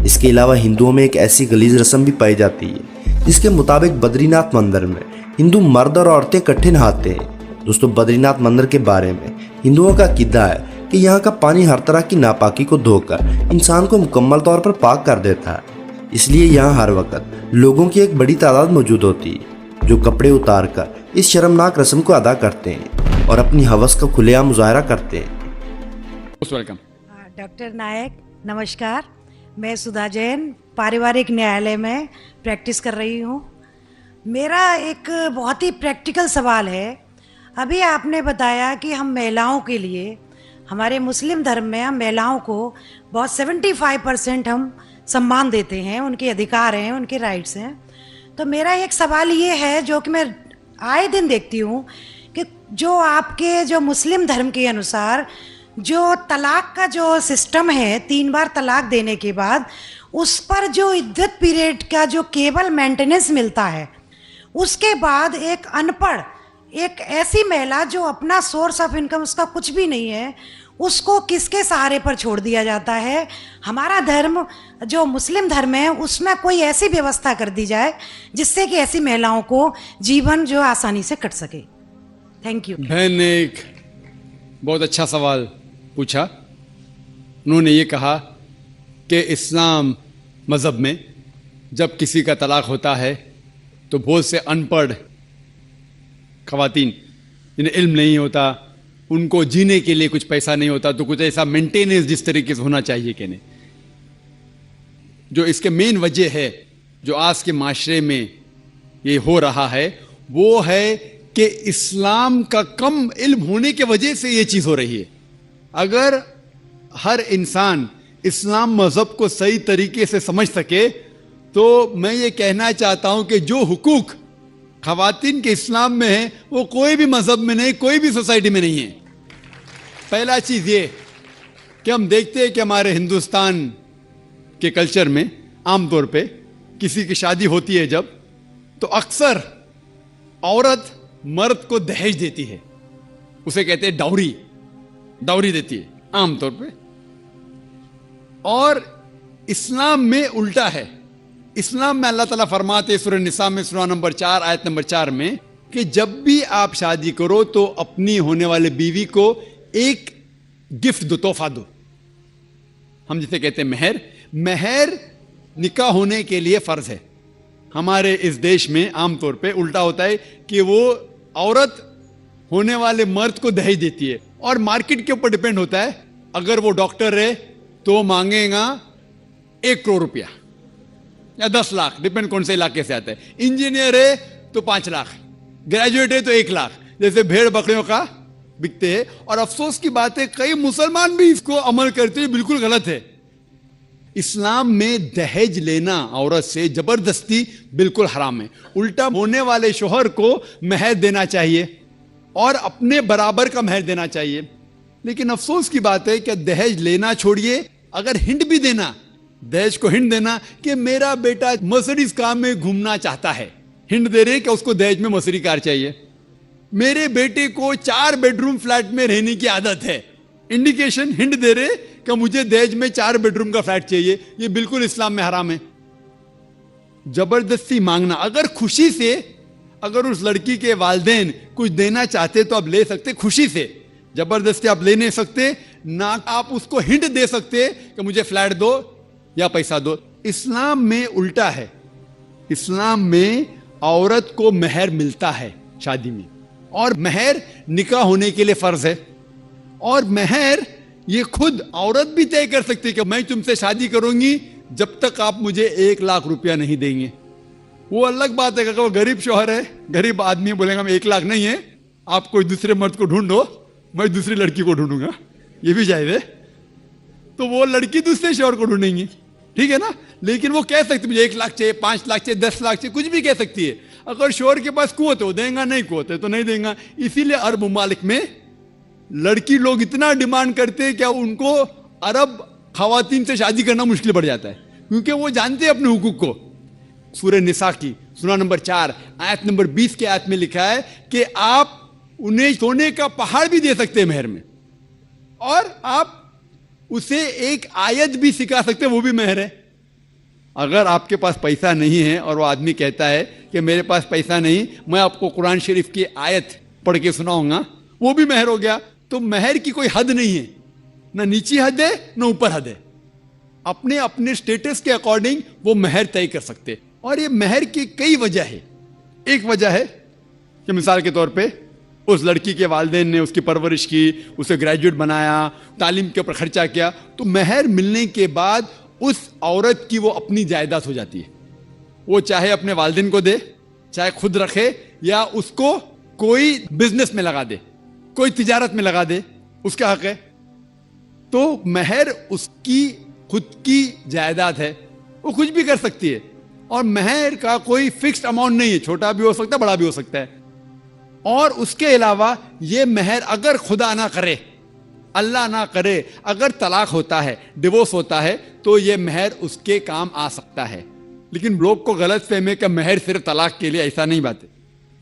اس کے علاوہ ہندوؤں میں ایک ایسی غلیظ رسم بھی پائی جاتی ہے جس کے مطابق بدری ناتھ مندر میں ہندو مرد اور عورتیں اکٹھے نہاتے ہیں۔ دوستو، بدری ناتھ مندر کے بارے میں ہندوؤں کا عقیدہ ہے کہ یہاں کا پانی ہر طرح کی ناپاکی کو دھو کر انسان کو مکمل طور پر پاک کر دیتا ہے۔ اس لیے یہاں ہر وقت لوگوں کی ایک بڑی تعداد موجود ہوتی ہے جو کپڑے اتار کر اس شرمناک رسم کو ادا کرتے ہیں اور اپنی ہوس کا کھلے عام مظاہرہ کرتے ہیں۔ ڈاکٹر نائک نمشکار، میں سدھا جین پاریوارک نیالے میں پریکٹس کر رہی ہوں۔ میرا ایک بہت ہی پریکٹیکل سوال ہے۔ ابھی آپ نے بتایا کہ ہم مہیلاؤں کے لیے، ہمارے مسلم دھرم میں ہم مہیلاؤں کو بہت 75% ہم سمان دیتے ہیں، ان کے ادھیکار ہیں، ان کے رائٹس ہیں۔ تو میرا ایک سوال یہ ہے جو کہ میں آئے دن دیکھتی ہوں کہ جو آپ کے جو مسلم دھرم کے انوسار جو طلاق کا جو سسٹم ہے، 3 بار طلاق دینے کے بعد اس پر جو عدت پیریڈ کا جو کیبل مینٹیننس ملتا ہے، اس کے بعد ایک ان پڑھ، ایک ایسی مہیلا جو اپنا سورس آف انکم اس کا کچھ بھی نہیں ہے، اس کو کس کے سہارے پر چھوڑ دیا جاتا ہے؟ ہمارا دھرم جو مسلم دھرم ہے اس میں کوئی ایسی ویوستھا کر دی جائے جس سے کہ ایسی مہیلاؤں کو جیون جو آسانی سے کٹ سکے۔ Thank you. بہن نے ایک بہت اچھا سوال پوچھا۔ انہوں نے یہ کہا کہ اسلام مذہب میں جب کسی کا طلاق ہوتا ہے تو بہت سے ان پڑھ خواتین جنہیں علم نہیں ہوتا، ان کو جینے کے لیے کچھ پیسہ نہیں ہوتا، تو کچھ ایسا مینٹیننس جس طریقے سے ہونا چاہیے کہ نہیں۔ جو اس کے مین وجہ ہے جو آج کے معاشرے میں یہ ہو رہا ہے وہ ہے کہ اسلام کا کم علم ہونے کی وجہ سے یہ چیز ہو رہی ہے۔ اگر ہر انسان اسلام مذہب کو صحیح طریقے سے سمجھ سکے تو میں یہ کہنا چاہتا ہوں کہ جو حقوق خواتین کے اسلام میں ہیں وہ کوئی بھی مذہب میں نہیں، کوئی بھی سوسائٹی میں نہیں ہے۔ پہلا چیز یہ کہ ہم دیکھتے ہیں کہ ہمارے ہندوستان کے کلچر میں عام طور پہ کسی کی شادی ہوتی ہے جب، تو اکثر عورت مرد کو دہیج دیتی ہے، اسے کہتے ہیں ڈاوری دیتی ہے عام طور پہ۔ اور اسلام میں الٹا ہے۔ اسلام میں اللہ تعالیٰ فرماتے ہیں سورہ نساء میں سورہ نمبر 4 آیت نمبر 4 میں کہ جب بھی آپ شادی کرو تو اپنی ہونے والے بیوی کو ایک گفٹ دو، تحفہ دو۔ ہم جسے کہتے ہیں مہر نکاح ہونے کے لیے فرض ہے۔ ہمارے اس دیش میں عام طور پہ الٹا ہوتا ہے کہ وہ عورت ہونے والے مرد کو دہیج دیتی ہے، اور مارکیٹ کے اوپر ڈیپینڈ ہوتا ہے۔ اگر وہ ڈاکٹر ہے تو مانگے گا 1 کروڑ روپیہ یا 10 لاکھ، ڈیپینڈ کون سے علاقے سے آتا ہے۔ انجینئر ہے تو 5 لاکھ، گریجویٹ ہے تو 1 لاکھ، جیسے بھیڑ بکریوں کا بکتے ہیں۔ اور افسوس کی بات ہے کئی مسلمان بھی اس کو عمل کرتے ہیں، بالکل غلط ہے۔ اسلام میں دہیج لینا عورت سے زبردستی بالکل حرام ہے۔ الٹا ہونے والے شوہر کو مہر دینا چاہیے اور اپنے برابر کا مہر دینا چاہیے۔ لیکن افسوس کی بات ہے کہ دہیج لینا چھوڑیے، اگر ہنٹ بھی دینا، دہیج کو ہنٹ دینا کہ میرا بیٹا مرسڈیز کار میں گھومنا چاہتا ہے، ہنٹ دے رہے کہ اس کو دہیج میں مرسڈیز کار چاہیے۔ میرے بیٹے کو 4 بیڈ روم فلیٹ میں رہنے کی عادت ہے، انڈیکیشن، ہنٹ دے رہے کہ مجھے دہیج میں 4 بیڈ روم کا فلیٹ چاہیے۔ یہ بالکل اسلام میں حرام ہے۔ زبردستی مانگنا، اگر خوشی سے، اگر اس لڑکی کے والدین کچھ دینا چاہتے تو آپ لے سکتے خوشی سے، زبردستی آپ لے نہیں سکتے، نہ آپ اس کو ہنٹ دے سکتے کہ مجھے فلیٹ دو یا پیسہ دو۔ اسلام میں الٹا ہے۔ اسلام میں عورت کو مہر ملتا ہے شادی میں، اور مہر نکاح ہونے کے لیے فرض ہے، اور مہر یہ خود عورت بھی طے کر سکتی کہ میں تم سے شادی کروں گی جب تک آپ مجھے 1 لاکھ روپیہ نہیں دیں گے۔ وہ الگ بات ہے کہ وہ غریب شوہر ہے، غریب آدمی بولے گا میں 1 لاکھ نہیں ہے، آپ کوئی دوسرے مرد کو ڈھونڈو، میں دوسری لڑکی کو ڈھونڈوں گا، یہ بھی جائز ہے۔ تو وہ لڑکی دوسرے شوہر کو ڈھونڈیں گی، ٹھیک ہے نا۔ لیکن وہ کہہ سکتی مجھے 1 لاکھ چاہیے، 5 لاکھ چاہیے، 10 لاکھ چاہیے، کچھ بھی کہہ سکتی ہے۔ اگر شوہر کے پاس قوت ہے وہ دیں گا، نہیں قوت ہے تو نہیں دیں گا۔ اسی لیے عرب ممالک میں لڑکی لوگ اتنا ڈیمانڈ کرتے ہیں کہ ان کو عرب خواتین سے شادی کرنا مشکل پڑ جاتا ہے، کیونکہ وہ جانتے ہیں اپنے حقوق کو۔ سورہ نساء کی سورہ نمبر 4 آیت نمبر 20 کے آیت میں لکھا ہے کہ آپ انہیں سونے کا پہاڑ بھی دے سکتے ہیں مہر میں، اور آپ اسے ایک آیت بھی سکھا سکتے ہیں، وہ بھی مہر ہے۔ اگر آپ کے پاس پیسہ نہیں ہے اور وہ آدمی کہتا ہے کہ میرے پاس پیسہ نہیں, میں آپ کو قرآن شریف کی آیت پڑھ کے سناؤں گا, وہ بھی مہر ہو گیا. تو مہر کی کوئی حد نہیں ہے, نہ نیچی حد ہے نہ اوپر حد ہے. اپنے اپنے اسٹیٹس کے اکارڈنگ وہ مہر طے کر سکتے. اور یہ مہر کی کئی وجہ ہے. ایک وجہ ہے کہ مثال کے طور پہ اس لڑکی کے والدین نے اس کی پرورش کی, اسے گریجویٹ بنایا, تعلیم کے اوپر خرچہ کیا, تو مہر ملنے کے بعد اس عورت کی وہ اپنی جائیداد ہو جاتی ہے. وہ چاہے اپنے والدین کو دے, چاہے خود رکھے, یا اس کو کوئی بزنس میں لگا دے, کوئی تجارت میں لگا دے, اس کا حق ہے. تو مہر اس کی خود کی جائیداد ہے, وہ کچھ بھی کر سکتی ہے. اور مہر کا کوئی فکسڈ اماؤنٹ نہیں ہے, چھوٹا بھی ہو سکتا ہے, بڑا بھی ہو سکتا ہے. اور اس کے علاوہ یہ مہر اگر خدا نہ کرے, اللہ نہ کرے, اگر طلاق ہوتا ہے, ڈیورس ہوتا ہے, تو یہ مہر اس کے کام آ سکتا ہے. لیکن لوگ کو غلط فہمی ہے کہ مہر صرف طلاق کے لیے, ایسا نہیں بات ہے.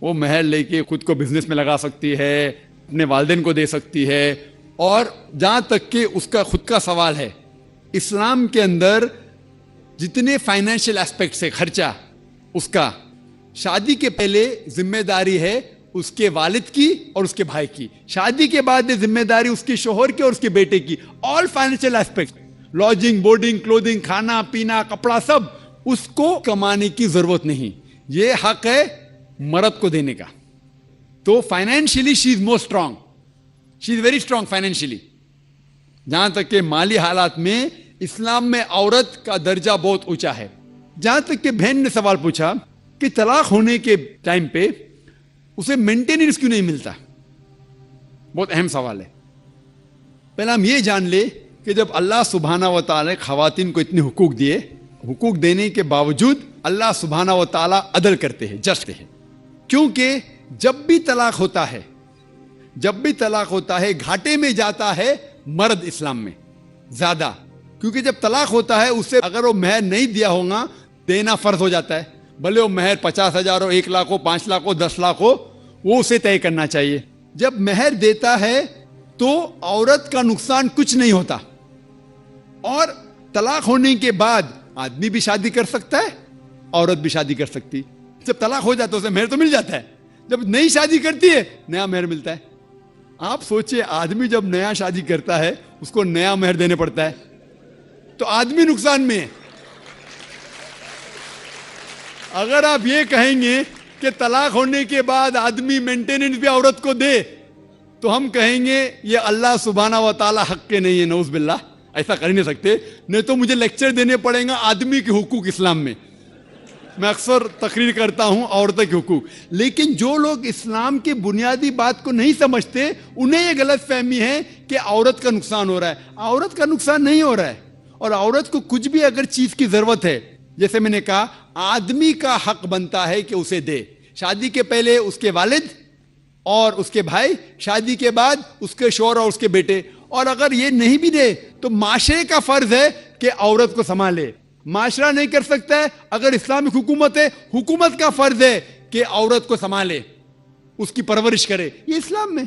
وہ مہر لے کے خود کو بزنس میں لگا سکتی ہے, اپنے والدین کو دے سکتی ہے. اور جہاں تک کہ اس کا خود کا سوال ہے, اسلام کے اندر جتنے فائنینشیل ایسپیکٹس ہے خرچہ اس کا, شادی کے پہلے ذمہ داری ہے اس کے والد کی اور اس کے بھائی کی, شادی کے بعد ذمہ داری اس کے شوہر کی اور اس کے بیٹے کی. All financial aspect, lodging, boarding, clothing, کھانا پینا, کپڑا, سب اس کو کمانے کی ضرورت نہیں. یہ حق ہے مرد کو دینے کا. تو financially she is more strong, she is very strong financially. جہاں تک کہ مالی حالات میں اسلام میں عورت کا درجہ بہت اونچا ہے. جہاں تک کہ بہن نے سوال پوچھا کہ طلاق ہونے کے ٹائم پہ اسے مینٹیننس کیوں نہیں ملتا, بہت اہم سوال ہے. پہلا ہم یہ جان لے کہ جب اللہ سبحانہ و تعالی خواتین کو اتنے حقوق دیے, حقوق دینے کے باوجود اللہ سبحانہ و تعالی عدل کرتے ہیں, جسٹ ہے. کیونکہ جب بھی طلاق ہوتا ہے گھاٹے میں جاتا ہے مرد اسلام میں زیادہ. کیونکہ جب طلاق ہوتا ہے اسے اگر وہ مہر نہیں دیا ہوگا دینا فرض ہو جاتا ہے, بھلے وہ مہر 50,000 ہو, 1 لاکھ ہو, 5 لاکھ ہو, 10 لاکھ ہو, وہ اسے طے کرنا چاہیے. جب مہر دیتا ہے تو عورت کا نقصان کچھ نہیں ہوتا. اور طلاق ہونے کے بعد آدمی بھی شادی کر سکتا ہے, عورت بھی شادی کر سکتی. جب طلاق ہو جاتا ہے اسے مہر تو مل جاتا ہے, جب نئی شادی کرتی ہے نیا مہر ملتا ہے. آپ سوچئے آدمی جب نیا شادی کرتا ہے اس کو نیا مہر دینے پڑتا ہے, تو آدمی نقصان میں ہے. اگر آپ یہ کہیں گے کہ طلاق ہونے کے بعد آدمی مینٹیننس بھی عورت کو دے, تو ہم کہیں گے یہ اللہ سبحانہ و تعالی حق کے نہیں ہے, نعوذ باللہ. ایسا کر ہی نہیں سکتے, نہیں تو مجھے لیکچر دینے پڑیں گا آدمی کے حقوق اسلام میں. میں اکثر تقریر کرتا ہوں عورتوں کے حقوق. لیکن جو لوگ اسلام کی بنیادی بات کو نہیں سمجھتے انہیں یہ غلط فہمی ہے کہ عورت کا نقصان ہو رہا ہے. عورت کا نقصان نہیں ہو رہا ہے. اور عورت کو کچھ بھی اگر چیز کی ضرورت ہے, جیسے میں نے کہا, آدمی کا حق بنتا ہے کہ اسے دے. شادی کے پہلے اس کے والد اور اس کے بھائی, شادی کے بعد اس کے شوہر اور اس کے بیٹے. اور اگر یہ نہیں بھی دے تو معاشرے کا فرض ہے کہ عورت کو سنبھالے. معاشرہ نہیں کر سکتا ہے, اگر اسلامک حکومت ہے, حکومت کا فرض ہے کہ عورت کو سنبھالے, اس کی پرورش کرے. یہ اسلام میں.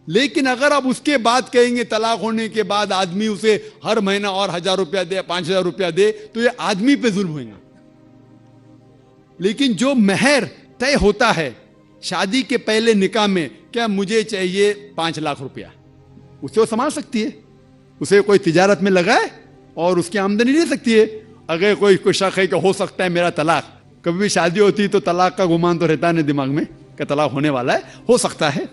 لیکن اگر آپ اس کے بعد کہیں گے طلاق ہونے کے بعد آدمی اسے ہر مہینہ اور 1,000 روپیہ دے, 5,000 روپیہ دے, تو یہ آدمی پہ ظلم ہوئے گا. لیکن جو مہر طے ہوتا ہے شادی کے پہلے نکاح میں, کیا مجھے چاہیے 5 لاکھ روپیہ, اسے وہ سنبھال سکتی ہے. اسے کوئی تجارت میں لگائے اور اس کی آمدنی لے سکتی ہے. اگر کوئی شک ہے کہ ہو سکتا ہے میرا طلاق, کبھی بھی شادی ہوتی تو طلاق کا گمان تو رہتا نہیں دماغ میں کہ طلاق ہونے والا ہے, ہو سکتا ہے.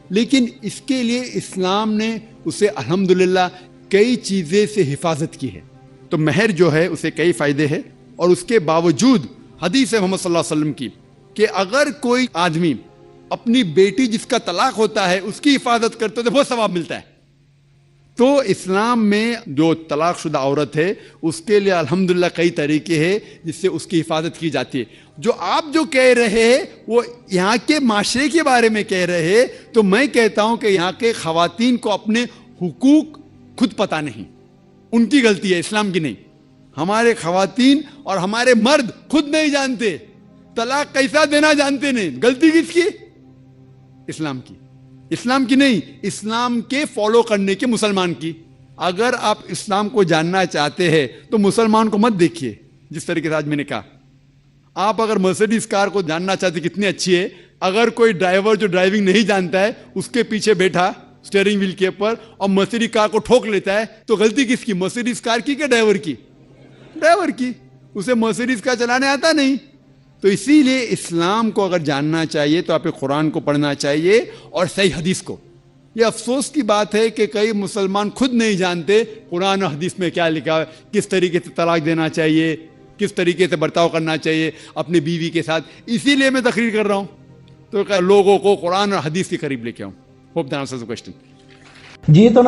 لیکن اس کے لیے اسلام نے اسے الحمدللہ کئی چیزیں سے حفاظت کی ہے. تو مہر جو ہے اسے کئی فائدے ہیں. اور اس کے باوجود حدیث ہے محمد صلی اللہ علیہ وسلم کی کہ اگر کوئی آدمی اپنی بیٹی جس کا طلاق ہوتا ہے اس کی حفاظت کرتے تو بہت ثواب ملتا ہے. تو اسلام میں جو طلاق شدہ عورت ہے اس کے لیے الحمدللہ کئی طریقے ہیں جس سے اس کی حفاظت کی جاتی ہے. جو آپ جو کہہ رہے ہیں وہ یہاں کے معاشرے کے بارے میں کہہ رہے ہیں, تو میں کہتا ہوں کہ یہاں کے خواتین کو اپنے حقوق خود پتہ نہیں, ان کی غلطی ہے, اسلام کی نہیں. ہمارے خواتین اور ہمارے مرد خود نہیں جانتے, طلاق کیسا دینا جانتے نہیں. غلطی کس کی؟ اسلام کی. اسلام کی نہیں, اسلام کے فالو کرنے کے مسلمان کی. اگر آپ اسلام کو جاننا چاہتے ہیں تو مسلمان کو مت دیکھیے, جس طریقے سے آج میں نے کہا. آپ اگر مرسیڈیز کار کو جاننا چاہتے کتنی اچھی ہے, اگر کوئی ڈرائیور جو ڈرائیونگ نہیں جانتا ہے اس کے پیچھے بیٹھا اسٹیئرنگ ویل کے اوپر اور مرسیڈیز کار کو ٹھوک لیتا ہے تو غلطی کس کی, مرسیڈیز کار کی کہ ڈرائیور کی؟ ڈرائیور کی. اسے مرسیڈیز کار چلانے آتا نہیں. تو اسی لیے اسلام کو اگر جاننا چاہیے تو آپ قرآن کو پڑھنا چاہیے اور صحیح حدیث کو. یہ افسوس کی بات ہے کہ کئی مسلمان خود نہیں جانتے قرآن و حدیث میں کیا لکھا ہے, کس طریقے سے طلاق دینا چاہیے, کس طریقے سے برتاؤ کرنا چاہیے اپنی بیوی کے ساتھ. اسی لیے میں تقریر کر رہا ہوں تو لوگوں کو قرآن اور حدیث کے قریب لے کے آؤں. Hope that answers the question. جی تو